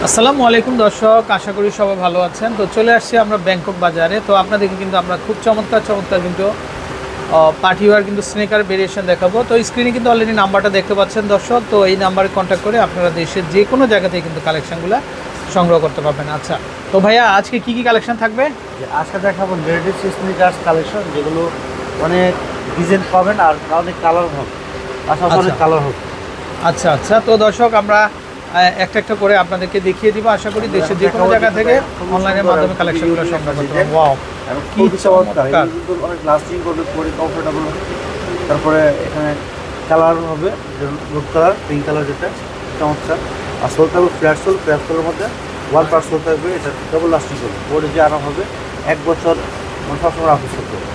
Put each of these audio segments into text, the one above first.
আসসালামু আলাইকুম দর্শক, আশা করি সবাই ভালো আছেন। তো চলে আসছি আমরা ব্যাংকক বাজারে। তো আপনাদেরকে কিন্তু আমরা খুব চমৎকার কিন্তু পার্টি ওয়্যার কিন্তু স্নেকার ভেরিয়েশন দেখাবো। তো স্ক্রিনে কিন্তু অলরেডি নাম্বারটা দেখতে পাচ্ছেন দর্শক। তো এই নাম্বারে কন্ট্যাক্ট করে আপনারা দেশের যে কোনো জায়গা থেকে কিন্তু কালেকশানগুলো সংগ্রহ করতে পারবেন। আচ্ছা, তো ভাইয়া আজকে কি কি কালেকশন থাকবে? আজকে দেখাবো লেডিস স্নিকার্স কালেকশন, যেগুলো অনেক ডিজাইন পাবেন আর অনেক কালার হবে, পাশাপাশি অনেক কালার হবে। আচ্ছা আচ্ছা, তো দর্শক আমরা একটা একটা করে আপনাদেরকে দেখিয়ে দিব। আশা করি দেশের যে কোনো জায়গা থেকে অনলাইনের মাধ্যমে কালেকশনগুলো সংগ্রহ করতে পারবেন। ওয়াও, কি চমৎকার, কিন্তু অনেক লাস্টিং করবে, পরে কমফোর্টেবল। তারপরে এখানে কালার হবে, রুট কালার, পিঙ্ক কালার, যেটা চমৎকার। আর সোল থাকবে ফ্ল্যাট সোলের মধ্যে ওয়ান পার্ট সোল থাকবে, এটা ডবল লাস্টিং করবে, পরে যে আরাম হবে 1 বছর সবসময় অফিস করতে হবে।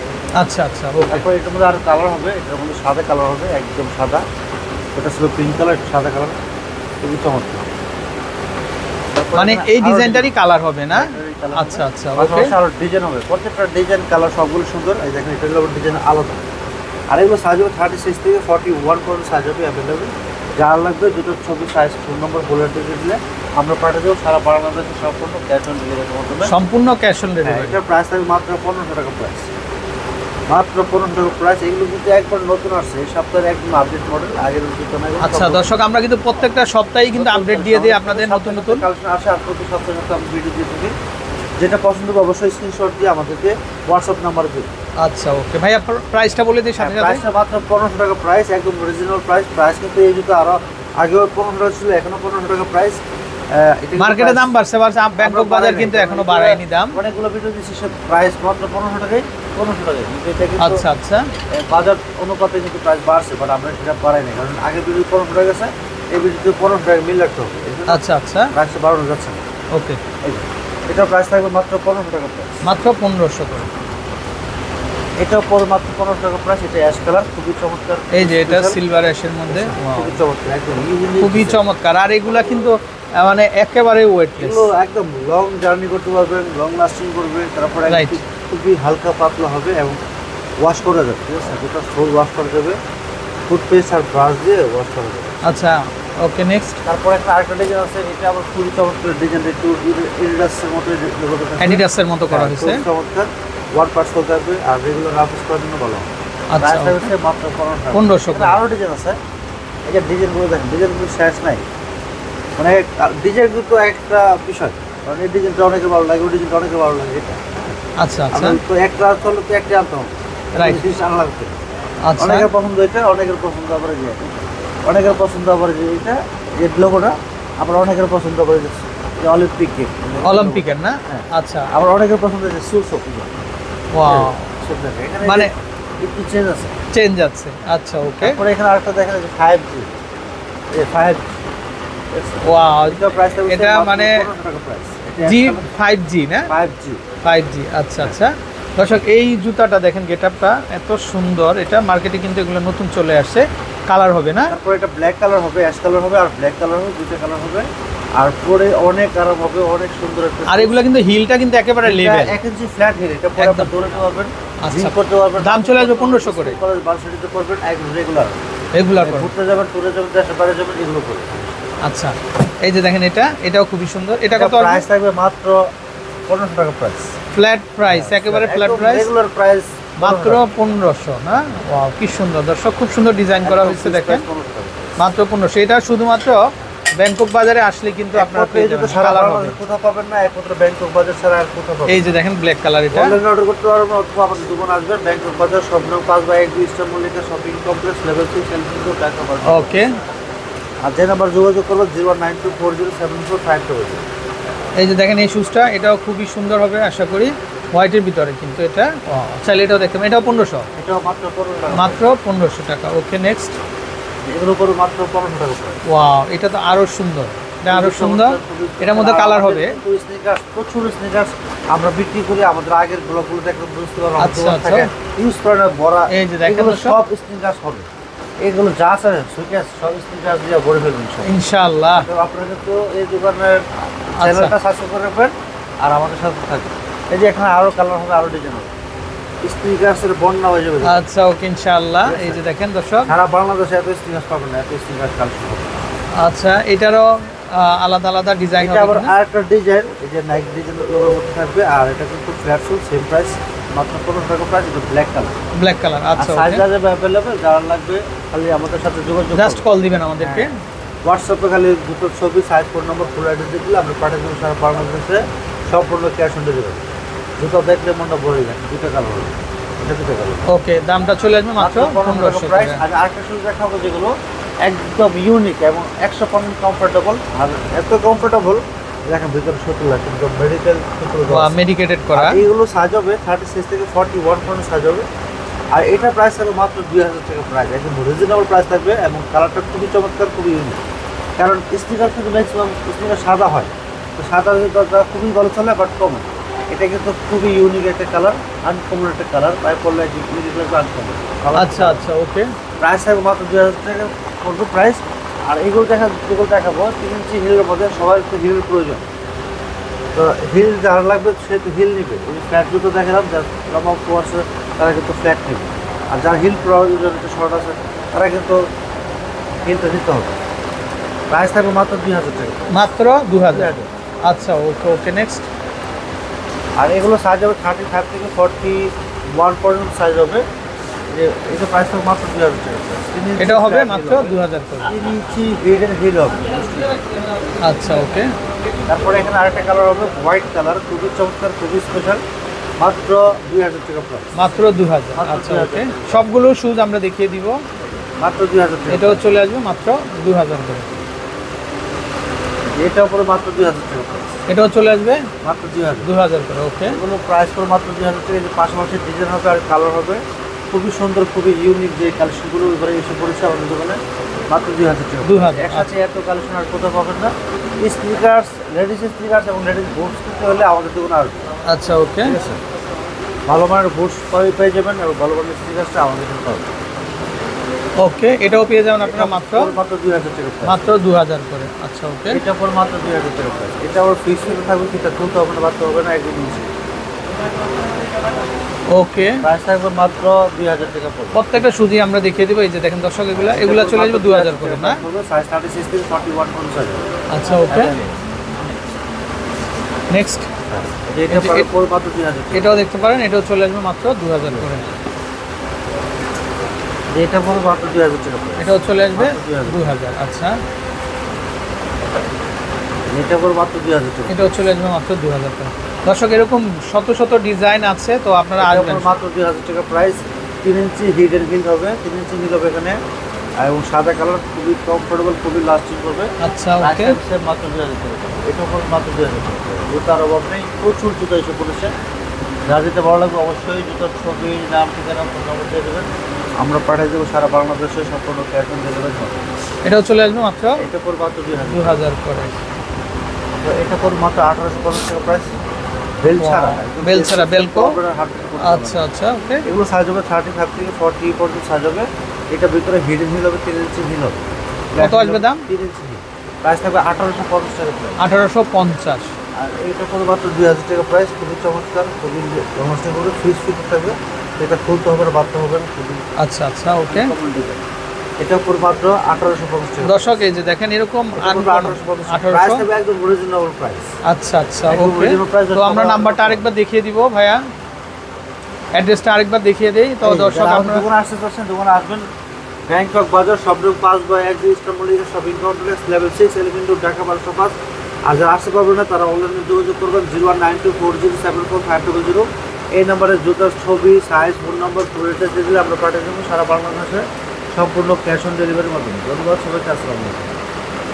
আচ্ছা আচ্ছা, তারপরে এটার মধ্যে আরও কালার হবে, এটার মধ্যে সাদা কালার হবে, একদম সাদা। ওটা ছিল পিঙ্ক কালার, সাদা কালার, খুবই চমৎকার। মানে এই ডিজাইনটারই কালার হবে না? আচ্ছা আচ্ছা, ওকে। আর ডিজাইন হবে, প্রত্যেকটা ডিজাইন কালার সবগুলো সুন্দর। এই দেখেন, এটা হলো ডিজাইন আলাদা। আর এগুলো সাইজ হবে 36 থেকে 41 পর্যন্ত সাইজ হবে অ্যাভেলেবেল। যার লাগবে দুটো ছবি, সাইজ, ফোন নম্বর বলে দিলে আমরা পাঠিয়ে দেবো সারা বাংলাদেশে, সম্পূর্ণ ক্যাশ অন ডেলিভারির মাধ্যমে। সম্পূর্ণ ক্যাশ অন ডেলিভারি। এটার প্রাইস থাকবে মাত্র 1500 টাকা প্রাইস, মাত্র 1500 টাকা প্রাইস। এগুলো কিন্তু একবার নতুন আসছে, এই সপ্তাহের একদম আপডেট মডেল, আগের জুতো না। আচ্ছা দর্শক, আমরা কিন্তু প্রত্যেকটা সপ্তাহেই কিন্তু আপডেট দিয়ে দিই আপনাদের নতুন কালেকশন আসে। আর প্রতি সপ্তাহে আমি ভিডিও দিয়ে থাকি। যেটা পছন্দ হবে অবশ্যই স্ক্রিনশট দিয়ে আমাদেরকে হোয়াটসঅ্যাপ নাম্বারে দিন। আচ্ছা ওকে ভাই, আপনার প্রাইসটা বলে দিই সাথে সাথে। প্রাইসটা মাত্র 1500 টাকা প্রাইস, একদম অরিজিনাল প্রাইস। প্রাইস কিন্তু এই জুতো আরও আগেও 1500 টাকা ছিল, এখনও 1500 টাকা প্রাইস। মার্কেটে দাম বাড়ছে, ব্যাংকক বাজার কিন্তু এখনো বাড়ায়নি দাম। অনেকগুলো ভিডিও দিচ্ছি, সে প্রাইস মাত্র 1500 টাকায়, 1500 টাকায়। আচ্ছা আচ্ছা, বাজার অনুপাতে কিন্তু প্রাইস বাড়ছে, বাট আমরা সেটা বাড়াইনি, কারণ আগের ভিডিও 1500 টাকা গেছে, এই ভিডিওতে 1500 টাকা মিল রাখতে হবে। আচ্ছা আচ্ছা, প্রাইসটা বাড়ানো যাচ্ছে না। ওকে, এটার প্রাইস থাকবে মাত্র 1500 টাকা প্রাইস, মাত্র 1500 করে। এটাও পরে মাত্র 1500 টাকা প্রাইস। এটা অ্যাশ কালার, খুবই চমৎকার। এই যে এটা সিলভার অ্যাশের মধ্যে, খুবই চমৎকার, একদম খুবই চমৎকার। আর এগুলা কিন্তু মানে একেবারে ওয়েটলেস, এগুলো একদম লং জার্নি করতে পারবেন, লং লাস্টিং করবে। তারপরে খুবই হালকা পাতলা হবে এবং ওয়াশ করা যাবে, ঠিক আছে? দুটো সোল ওয়াশ করা যাবে, টুথপেস্ট আর ব্রাশ দিয়ে ওয়াশ করা যাবে। আচ্ছা ওকে, নেক্সট। তারপরে একটা আরেকটা ডিজাইন আছে, এটা আবার খুবই চমৎকার ডিজাইন, একটু এডিডাসের মতো, অ্যাডিডাসের মতো করা হয়েছে, চমৎকার। ওয়ান পার্ট সোল থাকবে আর রেগুলার অফিস করার জন্য ভালো হবে। আচ্ছা, হচ্ছে মাত্র 1500 টাকা। আরও ডিজাইন আছে, এই যে ডিজাইনগুলো দেখেন, ডিজাইনগুলো শেষ নাই। মানে ডিজাইনগুলো তো একটা বিষয়, কারণ এই ডিজাইনটা অনেকের ভালো লাগে, ওই ডিজাইনটা অনেকের ভালো লাগে। এটা আচ্ছা আচ্ছা, তো একটা চলো তো একটা আনতে হবে, রাইট। আনা লাগবে। আচ্ছা, অনেকের পছন্দ এটা, অনেকের পছন্দ আবার যে, অনেকের পছন্দ আবার যে এটা, যে লোগোটা, আবার অনেকের পছন্দ আবার যে অলিম্পিক, অলিম্পিকের না? আচ্ছা, আবার অনেকের পছন্দ যে সুসো। ওয়াও, মানে একটু চেঞ্জ আছে, চেঞ্জ আছে। আচ্ছা ওকে, তারপরে এখানে আরেকটা দেখেন যে 5G, এই 5G, ওয়াও, এটা প্রাইস থাকবে এটা মানে 1500 টাকা প্রাইস। জি 5G না? 5G, 5G, আচ্ছা আচ্ছা। দর্শক, এই জুতাটা দেখেন, গেটআপটা এত সুন্দর। এটা মার্কেটে কিন্তু এগুলো নতুন চলে আসছে। কালার হবে না? তারপরে এটা ব্ল্যাক কালার হবে, অ্যাশ কালার হবে আর ব্ল্যাক কালার হবে, দুটো কালার হবে। আর পরে অনেক আরাম হবে, অনেক সুন্দর একটা। আর এগুলো কিন্তু হিলটা কিন্তু একেবারে লেভেল, 1 ইঞ্চি ফ্ল্যাট হিল, এটা পরে আপনি দৌড়াতে পারবেন, জিম করতে পারবেন। দাম চলে আসবে 1500 করে। কলেজ ভার্সিটিতে পড়বেন, একদম রেগুলার করে ঘুরতে যাবেন, ট্যুরে যাবেন, দেশে বাইরে যাবেন, এগুলো করে। আচ্ছা, এই যে দেখেন, এটাও খুবই সুন্দর। এটা কত প্রাইস থাকবে? মাত্র 1500 টাকা প্রাইস, ফ্ল্যাট প্রাইস, একেবারে ফ্ল্যাট প্রাইস, রেগুলার প্রাইস মাত্র 1500 না? ওয়াও, কি সুন্দর দর্শক, খুব সুন্দর ডিজাইন করা হয়েছে দেখেন, মাত্র 1500। এটা শুধুমাত্র ব্যাংকক বাজারে আসলে কিন্তু আপনারা পেয়ে যাবেন, কালার হবে। কোথাও পাবেন না, একমাত্র ব্যাংকক বাজার ছাড়া আর কোথাও পাবেন। এই যে দেখেন ব্ল্যাক কালার, এটা অনলাইনে অর্ডার করতে পারবেন, অথবা আমাদের দোকানে আসবেন, ব্যাংকক বাজার, স্বপ্ন 5/1 Eastern Mallika shopping complex, level 3, সেলফিং রোড, ব্যাংকক বাজার। ওকে। আর যে নাম্বার যোগাযোগ করবেন 092407452। এই যে দেখেন এই শুজটা, এটাও খুবই সুন্দর হবে আশা করি, হোয়াইটের ভিতরে কিন্তু এটা। চাইলে এটাও দেখতে, এটাও 1500, এটাও মাত্র 1500 টাকা, মাত্র 1500 টাকা। ওকে, নেক্সট। এগুলো করে মাত্র 1500 টাকা প্রাইস। ওয়াও, এটা তো আরো সুন্দর, এটা আরো সুন্দর। এটার মধ্যে কালার হবে। স্নিকার্স, প্রচুর স্নিকার্স আমরা বিক্রি করি, আমাদের আগের ব্লগগুলো দেখলে বুঝতে পারবেন। আচ্ছা আচ্ছা, ইউজ করে না বড়া, এই যে দেখেন সব স্নিকার্স হবে, এগুলো যা আছে সুইকার্স সব স্নিকার্স দিয়ে ভরে ফেলবেন ইনশাআল্লাহ। আপনারা কিন্তু এই দোকানের চ্যানেলটা সাবস্ক্রাইব করে রাখবেন আর আমাদের সাথে থাকবেন। এই যে এখানে আরো কালার হবে, আরো ডিজাইন হবে, স্নিকার্সের বন্যা হয়ে যাবে। আচ্ছা ওকে, ইনশাআল্লাহ। এই যে দেখেন দর্শক, সারা বাংলাদেশে এত স্নিকার্স পাবেন না, এত স্নিকার্স কালেকশন হবে। আচ্ছা, এটারও আলাদা আলাদা ডিজাইন এটা হবে আবার কিনা? আরেকটা ডিজাইন, এই যে নাইক ডিজাইন লোগোর মধ্যে থাকবে, আর এটা কিন্তু ফ্ল্যাট সোল সেম প্রাইস, মাত্র 15 টাকা প্রাইস। এটা ব্ল্যাক কালার, ব্ল্যাক কালার। আচ্ছা সাইজ ওকে, আছে অ্যাভেলেবল, যারা লাগবে খালি আমাদের সাথে যোগাযোগ জাস্ট কল দিবেন আমাদেরকে। হোয়াটসঅ্যাপে খালি দুটো ছবি, সাইজ, ফোন নম্বর, ফুল অ্যাড্রেস দিলে আমরা পাঠিয়ে দেবো সারা বাংলাদেশে, সম্পূর্ণ ক্যাশ অন ডেলিভারি। জুতো দেখলে মনটা ভরে যায়, দুটো কালার হবে, এটা দুটো কালার। ওকে, দামটা চলে আসবে মাত্র 1500 প্রাইস। টাকা। আর আরেকটা শুজ দেখাবো যেগুলো একদম ইউনিক এবং 100% কমফোর্টেবল, আর এত কমফোর্টেবল দেখেন ভিতরে সুতো লাগছে, একদম মেডিকেল সুতো দেওয়া আছে। মেডিকেটেড করা। আর এইগুলো সাইজ হবে 36 থেকে 41 পর্যন্ত সাইজ হবে। আর এটা প্রাইস থাকবে মাত্র 2000 টাকা প্রাইস, একদম রিজনেবল প্রাইস থাকবে, এবং কালারটা খুবই চমৎকার, খুবই ইউনিক। কারণ স্নিকার কিন্তু ম্যাক্সিমাম স্নিকার সাদা হয়, তো সাদা খুবই ভালো চলে, বাট কমন। এটা কিন্তু খুবই ইউনিক একটা কালার, আনকমন একটা কালার, পায়ে পড়লে ইউনিক লাগবে, আনকমন। আচ্ছা আচ্ছা ওকে, প্রাইস থাকবে মাত্র 2000 টাকা পড়বে প্রাইস। আর এইগুলো যেগুলো দেখাবো 3 ইঞ্চি হিলের মধ্যে, সবার একটু হিলের প্রয়োজন, তো হিল যারা লাগবে সে তো হিল নেবে। ওই ফ্ল্যাট জুতো দেখালাম, যার লম্বা আছে তারা কিন্তু ফ্ল্যাট নেবে, আর যার হিল প্রয়োজন একটু শর্ট আছে তারা কিন্তু হিলটা নিতে হবে। প্রাইস থাকবে মাত্র 2000 টাকা, মাত্র 2000। আচ্ছা ওকে ওকে, নেক্সট। আর এগুলো সাইজ হবে 35 থেকে 41 পর্যন্ত সাইজ হবে। এটা প্রাইস থাকবে মাত্র 2000 টাকা। এটা হবে মাত্র 2000 করে। 3 ইঞ্চি হিলের হিল হবে। আচ্ছা ওকে, তারপরে এখানে আরেকটা কালার হবে হোয়াইট কালার, খুবই চমৎকার, খুবই স্পেশাল, মাত্র 2000 টাকা প্রাইস। মাত্র 2000। আচ্ছা ওকে, সবগুলো শুজ আমরা দেখিয়ে দিব, মাত্র 2000 টাকা। এটাও চলে আসবে মাত্র 2000 করে। এটা উপরে মাত্র 2000 টাকা প্রাইস, এটাও চলে আসবে মাত্র 2000। 2000 করে। ওকে, এগুলো প্রাইস করে মাত্র 2000 টাকা। যে পাশাপাশি ডিজাইন হবে আর কালার হবে, খুবই সুন্দর, খুবই ইউনিক যে কালেকশনগুলো এবারে এসে পড়েছে আমাদের দোকানে, মাত্র 2000 টাকা। 2000। একসাথে এত কালেকশন আর কোথাও পাবেন না। স্নিকার্স, লেডিস স্নিকার্স এবং লেডিস বুটস কিনতে হলে আমাদের দোকানে আসবে। আচ্ছা ওকে, ঠিক আছে, ভালো মানের বুটস পেয়ে যাবেন এবং ভালো মানের স্নিকার্সটা আমাদের কিনতে হবে। ওকে, এটাও পেয়ে যাবেন আপনারা মাত্র মাত্র 2000 টাকা প্রাইস। মাত্র 2000 করে। আচ্ছা ওকে, এটা পর মাত্র 2000 টাকা প্রাইস। এটা আবার ফিক্স ফিতে থাকবে, সেটা তুলতে হবে না, বাড়তে হবে না, একদম ইজি। ওকে, প্রাইস থাকবে মাত্র 2000 টাকা পড়বে। প্রত্যেকটা সুজি আমরা দেখিয়ে দেবো। এই যে দেখেন দর্শক, এগুলা চলে আসবে 2000 করে না? সাইজ 36 থেকে 41 পর্যন্ত সাইজ হবে। আচ্ছা ওকে, নেক্সট। এটা পড়বে মাত্র 2000 টাকা। এটাও দেখতে পারেন, এটাও চলে আসবে মাত্র 2000 করে। এটা পড়বে মাত্র 2000 টাকা প্রাইস। এটাও চলে আসবে মাত্র 2000। 2000। আচ্ছা, এটা পড়বে মাত্র 2000 টাকা। এটাও চলে আসবে মাত্র 2000 করে। দর্শক, এরকম শত শত ডিজাইন আছে, তো আপনারা এটা আসবেন। পড়বে মাত্র 2000 টাকা প্রাইস। 3 ইঞ্চি হিডেন হিল হবে, 3 ইঞ্চি হিল হবে এখানে, এবং সাদা কালার, খুবই কমফোর্টেবল, খুবই লাস্টিং করবে। আচ্ছা প্রাইস ওকে, থাকছে মাত্র 2000 টাকা। এটা পড়বে মাত্র 2000 টাকা। জুতার অভাব নেই, প্রচুর জুতো এসে পড়েছে। যা যেতে ভালো লাগবে অবশ্যই জুতার ছবি, নাম, ঠিকানা, ফোন নম্বর দিয়ে দেবেন, আমরা পাঠিয়ে দেবো সারা বাংলাদেশে, সম্পূর্ণ ক্যাশ অন ডেলিভারি হবে। এটাও চলে আসবে মাত্র এটা পড়বে মাত্র 2000। 2000 করে। তো এটা পড়বে মাত্র 1850 টাকা প্রাইস, বেল ছাড়া, একদম বেল ছাড়া, বেলকো। আপনারা হাত দিয়ে পড়তে আচ্ছা পারবেন। আচ্ছা ওকে, এগুলো সাইজ হবে 35 থেকে 40 পর্যন্ত সাইজ হবে। এটা ভিতরে হিডেন হিল হবে, 3 ইঞ্চি হিল হবে। কত আসবে দাম? 3 ইঞ্চি হিল, প্রাইস থাকবে 1850 টাকা প্রাইস। 1850। আর এইটা পড়বে মাত্র 2000 টাকা প্রাইস, খুবই চমৎকার, খুবই চমৎকার করে ফিস ফিট থাকবে, এটা খুলতে হবে না, বাঁধতে হবে না, খুবই আচ্ছা আচ্ছা ওকে, কমন ডিজাইন। এটা পড়বে মাত্র 1850 টাকা। দর্শক এই যে দেখেন, এরকম 1850 প্রাইস 1800। থাকবে একদম রিজনেবল প্রাইস। আচ্ছা আচ্ছা একদম ওকে, original price তো আমরা নাম্বারটা আরেকবার দেখিয়ে দিব ভাইয়া, অ্যাড্রেসটা আরেকবার দেখিয়ে দেই। তো দর্শক আপনারা দোকানে আসতে চাচ্ছেন, দোকানে আসবেন ব্যাংকক বাজার, শপরুম 5/1 eastern Mallika shopping complex, level 6, element road, Dhaka 1205। আর যারা আসতে পারবেন না তারা অনলাইনে যোগাযোগ করবেন 019240745000। এই নাম্বারে জুতার ছবি, সাইজ, ফোন নম্বর, ফুল অ্যাড্রেস দিয়ে দিলে আমরা পাঠিয়ে দেবো সারা বাংলাদেশে, সম্পূর্ণ ক্যাশ অন ডেলিভারির মাধ্যমে। ধন্যবাদ সবাইকে, আসসালামু আলাইকুম।